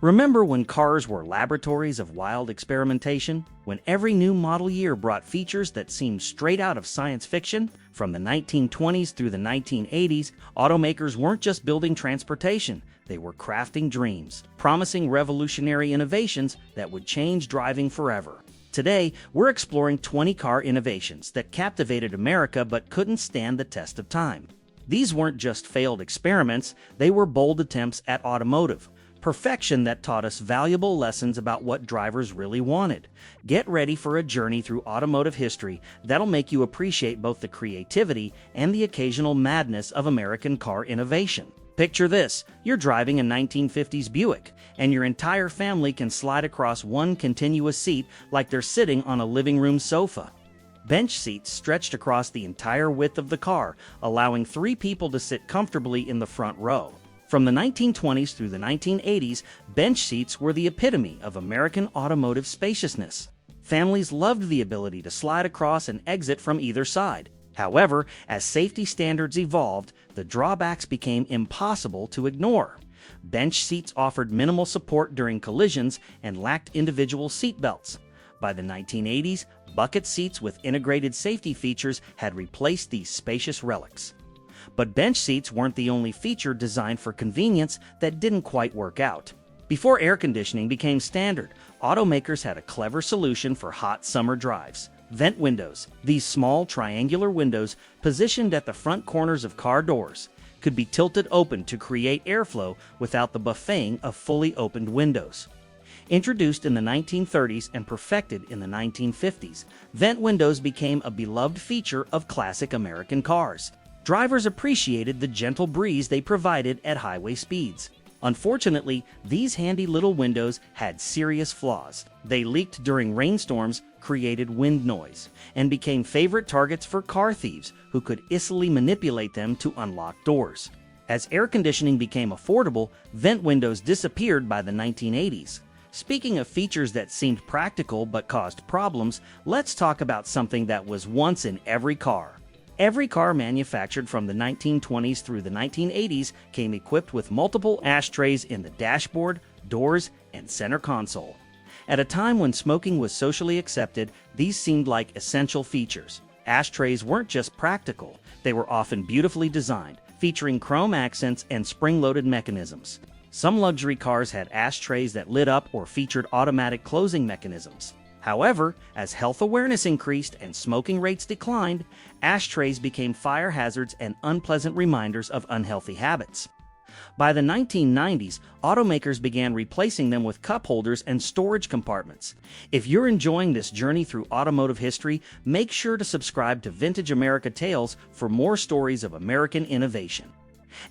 Remember when cars were laboratories of wild experimentation? When every new model year brought features that seemed straight out of science fiction? From the 1920s through the 1980s, automakers weren't just building transportation, they were crafting dreams, promising revolutionary innovations that would change driving forever. Today, we're exploring 20 car innovations that captivated America but couldn't stand the test of time. These weren't just failed experiments, they were bold attempts at automotive perfection that taught us valuable lessons about what drivers really wanted. Get ready for a journey through automotive history that'll make you appreciate both the creativity and the occasional madness of American car innovation. Picture this, you're driving a 1950s Buick, and your entire family can slide across one continuous seat like they're sitting on a living room sofa. Bench seats stretched across the entire width of the car, allowing 3 people to sit comfortably in the front row. From the 1920s through the 1980s, bench seats were the epitome of American automotive spaciousness. Families loved the ability to slide across and exit from either side. However, as safety standards evolved, the drawbacks became impossible to ignore. Bench seats offered minimal support during collisions and lacked individual seat belts. By the 1980s, bucket seats with integrated safety features had replaced these spacious relics. But bench seats weren't the only feature designed for convenience that didn't quite work out. Before air conditioning became standard, automakers had a clever solution for hot summer drives. Vent windows. These small triangular windows, positioned at the front corners of car doors, could be tilted open to create airflow without the buffeting of fully opened windows. Introduced in the 1930s and perfected in the 1950s, vent windows became a beloved feature of classic American cars. Drivers appreciated the gentle breeze they provided at highway speeds. Unfortunately, these handy little windows had serious flaws. They leaked during rainstorms, created wind noise, and became favorite targets for car thieves who could easily manipulate them to unlock doors. As air conditioning became affordable, vent windows disappeared by the 1980s. Speaking of features that seemed practical but caused problems, let's talk about something that was once in every car. Every car manufactured from the 1920s through the 1980s came equipped with multiple ashtrays in the dashboard, doors, and center console. At a time when smoking was socially accepted, these seemed like essential features. Ashtrays weren't just practical, they were often beautifully designed, featuring chrome accents and spring-loaded mechanisms. Some luxury cars had ashtrays that lit up or featured automatic closing mechanisms. However, as health awareness increased and smoking rates declined, ashtrays became fire hazards and unpleasant reminders of unhealthy habits. By the 1990s, automakers began replacing them with cup holders and storage compartments. If you're enjoying this journey through automotive history, make sure to subscribe to Vintage America Tales for more stories of American innovation.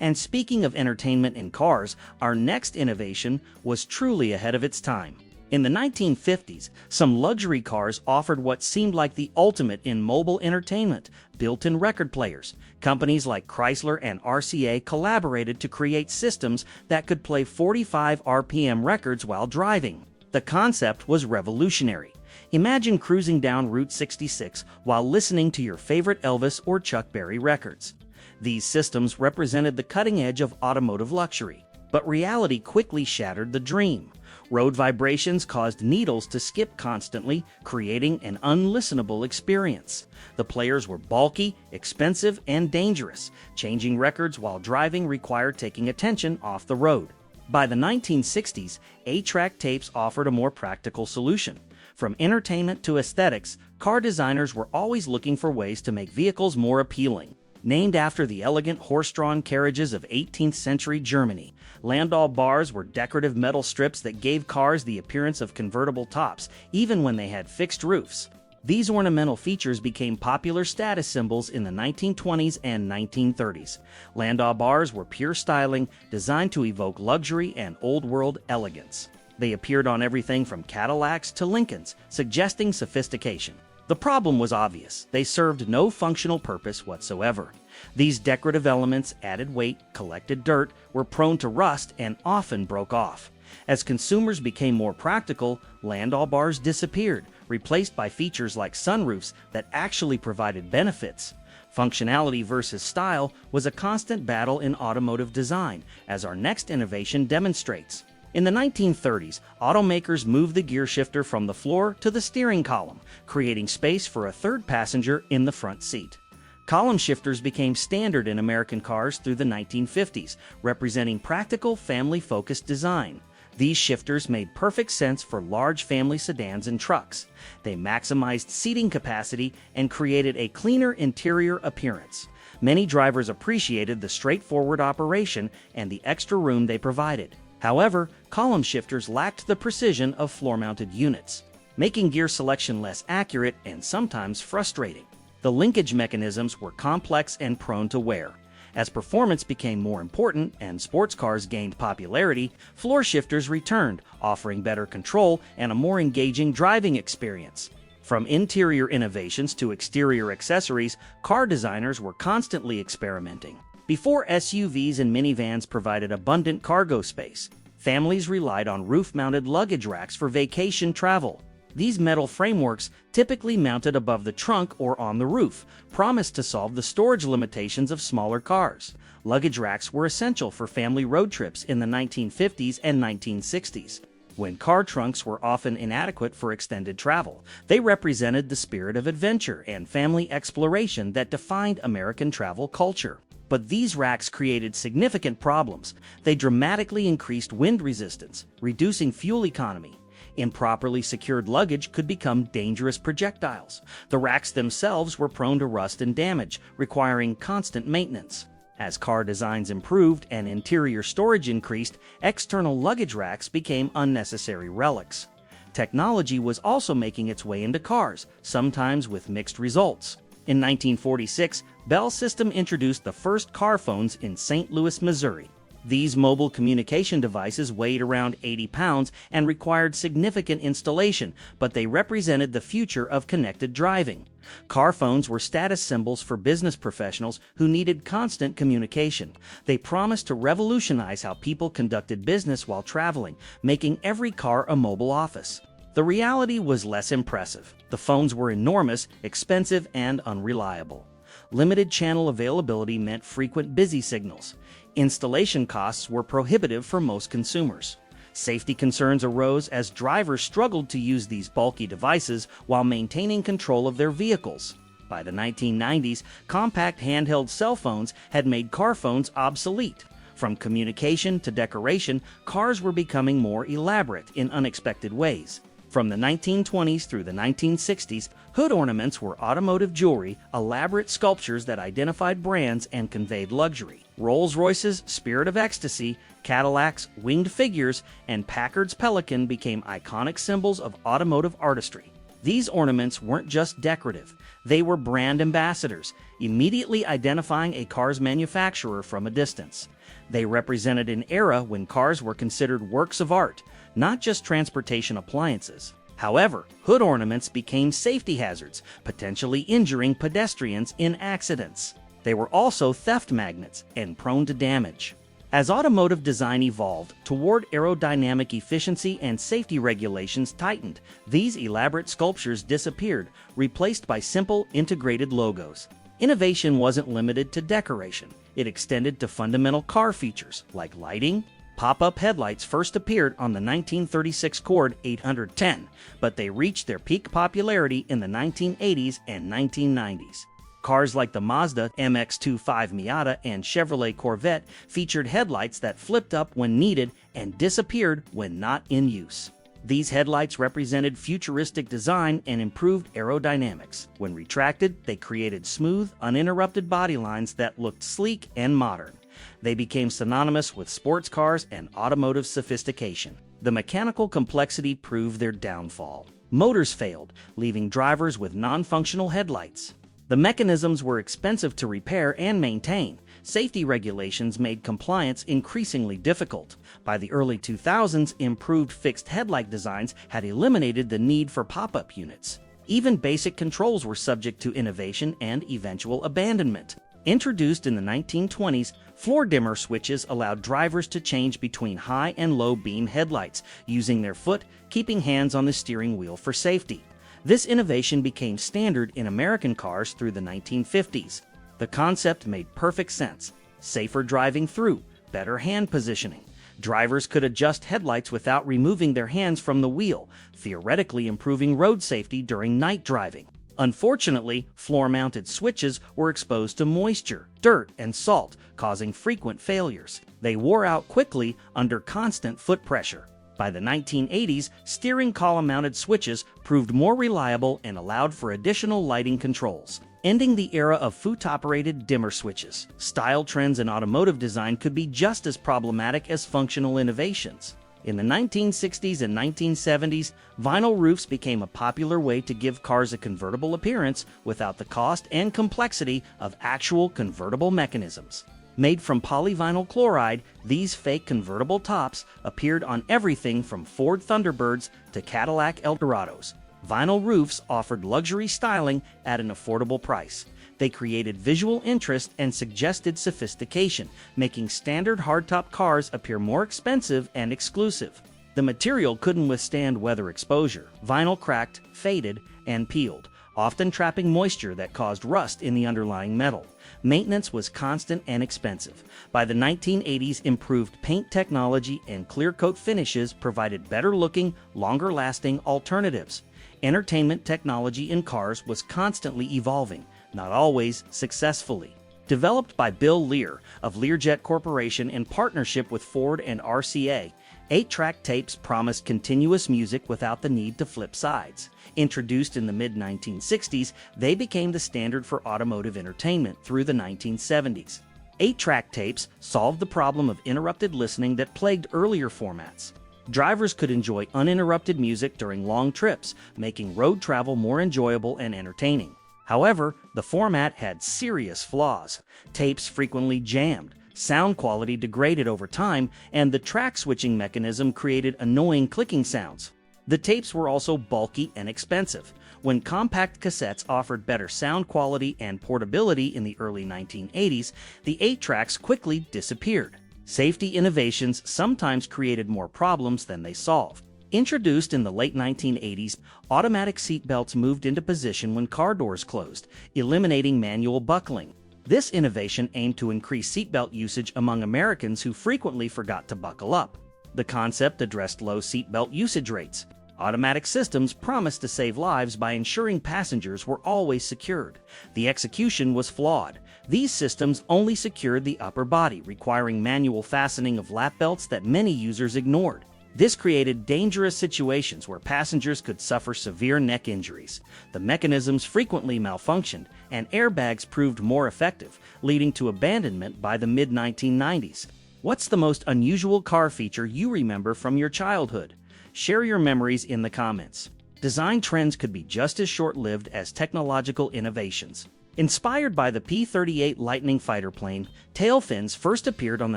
And speaking of entertainment in cars, our next innovation was truly ahead of its time. In the 1950s, some luxury cars offered what seemed like the ultimate in mobile entertainment, built-in record players. Companies like Chrysler and RCA collaborated to create systems that could play 45 RPM records while driving. The concept was revolutionary. Imagine cruising down Route 66 while listening to your favorite Elvis or Chuck Berry records. These systems represented the cutting edge of automotive luxury. But reality quickly shattered the dream. Road vibrations caused needles to skip constantly, creating an unlistenable experience. The players were bulky, expensive, and dangerous. Changing records while driving required taking attention off the road. By the 1960s, 8-track tapes offered a more practical solution. From entertainment to aesthetics, car designers were always looking for ways to make vehicles more appealing. Named after the elegant horse-drawn carriages of 18th century Germany, Landau Bars were decorative metal strips that gave cars the appearance of convertible tops, even when they had fixed roofs. These ornamental features became popular status symbols in the 1920s and 1930s. Landau Bars were pure styling, designed to evoke luxury and old-world elegance. They appeared on everything from Cadillacs to Lincolns, suggesting sophistication. The problem was obvious. They served no functional purpose whatsoever. These decorative elements added weight, collected dirt, were prone to rust, and often broke off. As consumers became more practical, Landau bars disappeared, replaced by features like sunroofs that actually provided benefits. Functionality versus style was a constant battle in automotive design, as our next innovation demonstrates. In the 1930s, automakers moved the gear shifter from the floor to the steering column, creating space for a third passenger in the front seat. Column shifters became standard in American cars through the 1950s, representing practical, family-focused design. These shifters made perfect sense for large family sedans and trucks. They maximized seating capacity and created a cleaner interior appearance. Many drivers appreciated the straightforward operation and the extra room they provided. However, column shifters lacked the precision of floor-mounted units, making gear selection less accurate and sometimes frustrating. The linkage mechanisms were complex and prone to wear. As performance became more important and sports cars gained popularity, floor shifters returned, offering better control and a more engaging driving experience. From interior innovations to exterior accessories, car designers were constantly experimenting. Before SUVs and minivans provided abundant cargo space, families relied on roof-mounted luggage racks for vacation travel. These metal frameworks, typically mounted above the trunk or on the roof, promised to solve the storage limitations of smaller cars. Luggage racks were essential for family road trips in the 1950s and 1960s. When car trunks were often inadequate for extended travel, they represented the spirit of adventure and family exploration that defined American travel culture. But these racks created significant problems. They dramatically increased wind resistance, reducing fuel economy. Improperly secured luggage could become dangerous projectiles. The racks themselves were prone to rust and damage, requiring constant maintenance. As car designs improved and interior storage increased, external luggage racks became unnecessary relics. Technology was also making its way into cars, sometimes with mixed results. In 1946, Bell System introduced the first car phones in St. Louis, Missouri. These mobile communication devices weighed around 80 pounds and required significant installation, but they represented the future of connected driving. Car phones were status symbols for business professionals who needed constant communication. They promised to revolutionize how people conducted business while traveling, making every car a mobile office. The reality was less impressive. The phones were enormous, expensive, and unreliable. Limited channel availability meant frequent busy signals. Installation costs were prohibitive for most consumers. Safety concerns arose as drivers struggled to use these bulky devices while maintaining control of their vehicles. By the 1990s, compact handheld cell phones had made car phones obsolete. From communication to decoration, cars were becoming more elaborate in unexpected ways. From the 1920s through the 1960s, hood ornaments were automotive jewelry, elaborate sculptures that identified brands and conveyed luxury. Rolls-Royce's Spirit of Ecstasy, Cadillac's Winged Figures, and Packard's Pelican became iconic symbols of automotive artistry. These ornaments weren't just decorative, they were brand ambassadors, immediately identifying a car's manufacturer from a distance. They represented an era when cars were considered works of art, not just transportation appliances. However, hood ornaments became safety hazards, potentially injuring pedestrians in accidents. They were also theft magnets and prone to damage. As automotive design evolved toward aerodynamic efficiency and safety regulations tightened, these elaborate sculptures disappeared, replaced by simple, integrated logos. Innovation wasn't limited to decoration. It extended to fundamental car features like lighting. Pop-up headlights first appeared on the 1936 Cord 810, but they reached their peak popularity in the 1980s and 1990s. Cars like the Mazda MX-25 Miata and Chevrolet Corvette featured headlights that flipped up when needed and disappeared when not in use. These headlights represented futuristic design and improved aerodynamics. When retracted, they created smooth, uninterrupted body lines that looked sleek and modern. They became synonymous with sports cars and automotive sophistication. The mechanical complexity proved their downfall. Motors failed, leaving drivers with non-functional headlights. The mechanisms were expensive to repair and maintain. Safety regulations made compliance increasingly difficult. By the early 2000s, improved fixed headlight designs had eliminated the need for pop-up units. Even basic controls were subject to innovation and eventual abandonment. Introduced in the 1920s, floor dimmer switches allowed drivers to change between high and low beam headlights, using their foot, keeping hands on the steering wheel for safety. This innovation became standard in American cars through the 1950s. The concept made perfect sense. Safer driving through, better hand positioning. Drivers could adjust headlights without removing their hands from the wheel, theoretically improving road safety during night driving. Unfortunately, floor-mounted switches were exposed to moisture, dirt, and salt, causing frequent failures. They wore out quickly under constant foot pressure. By the 1980s, steering column-mounted switches proved more reliable and allowed for additional lighting controls, ending the era of foot-operated dimmer switches. Style trends in automotive design could be just as problematic as functional innovations. In the 1960s and 1970s, vinyl roofs became a popular way to give cars a convertible appearance without the cost and complexity of actual convertible mechanisms. Made from polyvinyl chloride, these fake convertible tops appeared on everything from Ford Thunderbirds to Cadillac Eldorados. Vinyl roofs offered luxury styling at an affordable price. They created visual interest and suggested sophistication, making standard hardtop cars appear more expensive and exclusive. The material couldn't withstand weather exposure. Vinyl cracked, faded, and peeled, often trapping moisture that caused rust in the underlying metal. Maintenance was constant and expensive. By the 1980s, improved paint technology and clear-coat finishes provided better-looking, longer-lasting alternatives. Entertainment technology in cars was constantly evolving, not always successfully. Developed by Bill Lear of Learjet Corporation in partnership with Ford and RCA, 8-track tapes promised continuous music without the need to flip sides. Introduced in the mid-1960s, they became the standard for automotive entertainment through the 1970s. 8-track tapes solved the problem of interrupted listening that plagued earlier formats. Drivers could enjoy uninterrupted music during long trips, making road travel more enjoyable and entertaining. However, the format had serious flaws. Tapes frequently jammed, sound quality degraded over time, and the track switching mechanism created annoying clicking sounds. The tapes were also bulky and expensive. When compact cassettes offered better sound quality and portability in the early 1980s, the 8-tracks quickly disappeared. Safety innovations sometimes created more problems than they solved. Introduced in the late 1980s, automatic seat belts moved into position when car doors closed, eliminating manual buckling. This innovation aimed to increase seatbelt usage among Americans who frequently forgot to buckle up. The concept addressed low seatbelt usage rates. Automatic systems promised to save lives by ensuring passengers were always secured. The execution was flawed. These systems only secured the upper body, requiring manual fastening of lap belts that many users ignored. This created dangerous situations where passengers could suffer severe neck injuries. The mechanisms frequently malfunctioned, and airbags proved more effective, leading to abandonment by the mid-1990s. What's the most unusual car feature you remember from your childhood? Share your memories in the comments. Design trends could be just as short-lived as technological innovations. Inspired by the P-38 Lightning fighter plane, tail fins first appeared on the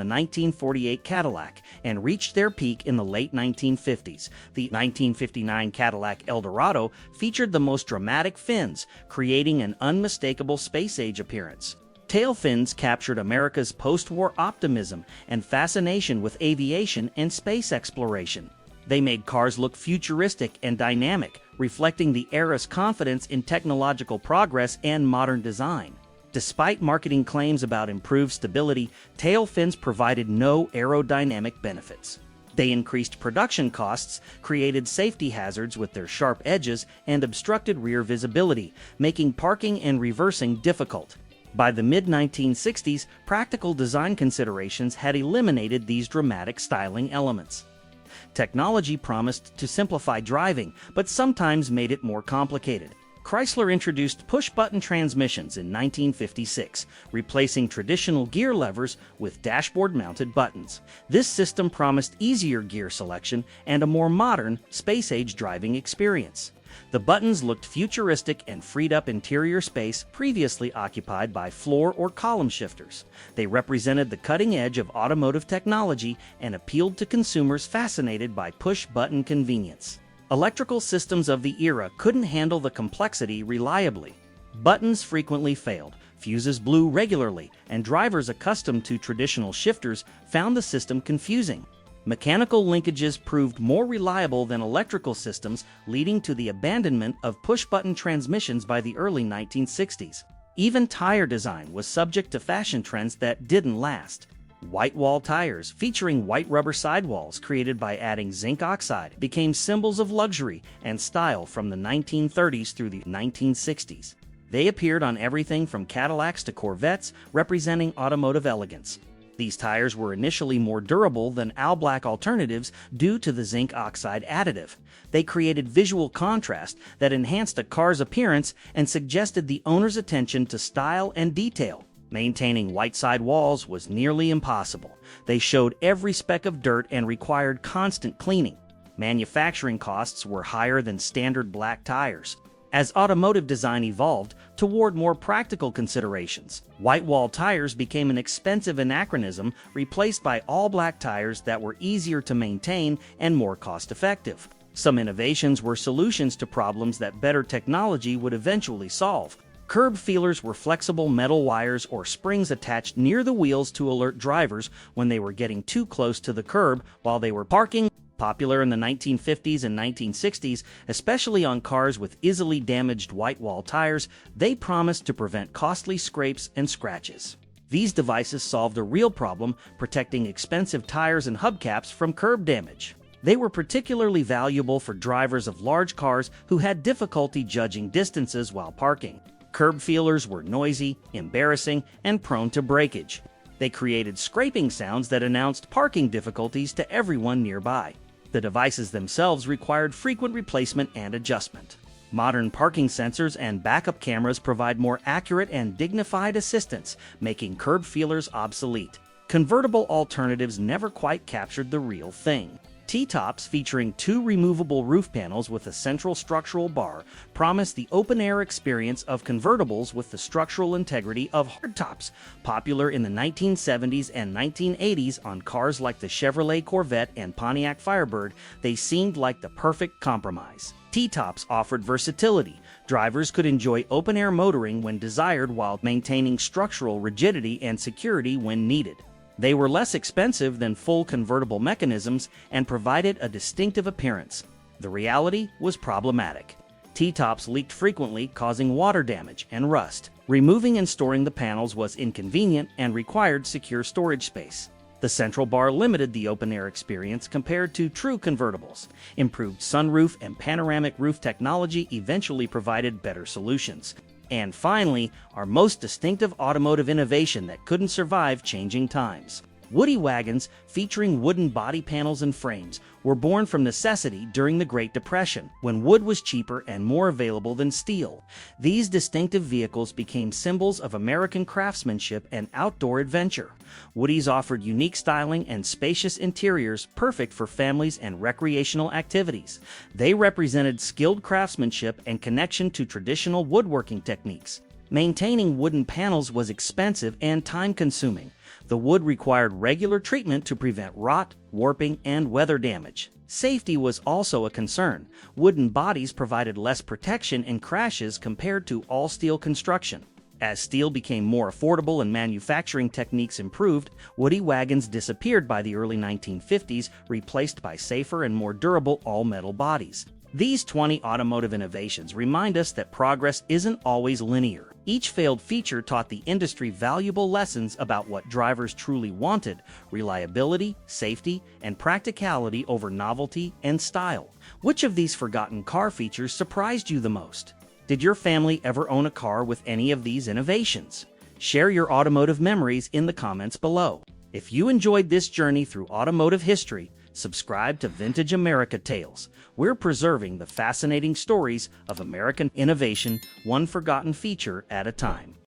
1948 Cadillac and reached their peak in the late 1950s. The 1959 Cadillac Eldorado featured the most dramatic fins, creating an unmistakable space-age appearance. Tail fins captured America's post-war optimism and fascination with aviation and space exploration. They made cars look futuristic and dynamic, reflecting the era's confidence in technological progress and modern design. Despite marketing claims about improved stability, tail fins provided no aerodynamic benefits. They increased production costs, created safety hazards with their sharp edges, and obstructed rear visibility, making parking and reversing difficult. By the mid-1960s, practical design considerations had eliminated these dramatic styling elements. Technology promised to simplify driving, but sometimes made it more complicated. Chrysler introduced push-button transmissions in 1956, replacing traditional gear levers with dashboard-mounted buttons. This system promised easier gear selection and a more modern, space-age driving experience. The buttons looked futuristic and freed up interior space previously occupied by floor or column shifters. They represented the cutting edge of automotive technology and appealed to consumers fascinated by push-button convenience. Electrical systems of the era couldn't handle the complexity reliably. Buttons frequently failed, fuses blew regularly, and drivers accustomed to traditional shifters found the system confusing. Mechanical linkages proved more reliable than electrical systems, leading to the abandonment of push-button transmissions by the early 1960s. Even tire design was subject to fashion trends that didn't last. Whitewall tires, featuring white rubber sidewalls created by adding zinc oxide, became symbols of luxury and style from the 1930s through the 1960s. They appeared on everything from Cadillacs to Corvettes, representing automotive elegance. These tires were initially more durable than all-black alternatives due to the zinc oxide additive. They created visual contrast that enhanced a car's appearance and suggested the owner's attention to style and detail. Maintaining white sidewalls was nearly impossible. They showed every speck of dirt and required constant cleaning. Manufacturing costs were higher than standard black tires. As automotive design evolved toward more practical considerations, whitewall tires became an expensive anachronism, replaced by all-black tires that were easier to maintain and more cost-effective. Some innovations were solutions to problems that better technology would eventually solve. Curb feelers were flexible metal wires or springs attached near the wheels to alert drivers when they were getting too close to the curb while they were parking. Popular in the 1950s and 1960s, especially on cars with easily damaged whitewall tires, they promised to prevent costly scrapes and scratches. These devices solved a real problem, protecting expensive tires and hubcaps from curb damage. They were particularly valuable for drivers of large cars who had difficulty judging distances while parking. Curb feelers were noisy, embarrassing, and prone to breakage. They created scraping sounds that announced parking difficulties to everyone nearby. The devices themselves required frequent replacement and adjustment. Modern parking sensors and backup cameras provide more accurate and dignified assistance, making curb feelers obsolete. Convertible alternatives never quite captured the real thing. T-tops, featuring two removable roof panels with a central structural bar, promise the open-air experience of convertibles with the structural integrity of hardtops. Popular in the 1970s and 1980s on cars like the Chevrolet Corvette and Pontiac Firebird, they seemed like the perfect compromise. T-tops offered versatility. Drivers could enjoy open-air motoring when desired while maintaining structural rigidity and security when needed. They were less expensive than full convertible mechanisms and provided a distinctive appearance. The reality was problematic. T-tops leaked frequently, causing water damage and rust. Removing and storing the panels was inconvenient and required secure storage space. The central bar limited the open-air experience compared to true convertibles. Improved sunroof and panoramic roof technology eventually provided better solutions. And finally, our most distinctive automotive innovation that couldn't survive changing times. Woody wagons, featuring wooden body panels and frames, were born from necessity during the Great Depression, when wood was cheaper and more available than steel. These distinctive vehicles became symbols of American craftsmanship and outdoor adventure. Woodies offered unique styling and spacious interiors perfect for families and recreational activities. They represented skilled craftsmanship and connection to traditional woodworking techniques. Maintaining wooden panels was expensive and time-consuming. The wood required regular treatment to prevent rot, warping, and weather damage. Safety was also a concern. Wooden bodies provided less protection in crashes compared to all-steel construction. As steel became more affordable and manufacturing techniques improved, Woody wagons disappeared by the early 1950s, replaced by safer and more durable all-metal bodies. These 20 automotive innovations remind us that progress isn't always linear. Each failed feature taught the industry valuable lessons about what drivers truly wanted: reliability, safety, and practicality over novelty and style. Which of these forgotten car features surprised you the most? Did your family ever own a car with any of these innovations? Share your automotive memories in the comments below. If you enjoyed this journey through automotive history, subscribe to Vintage America Tales. We're preserving the fascinating stories of American innovation, one forgotten feature at a time.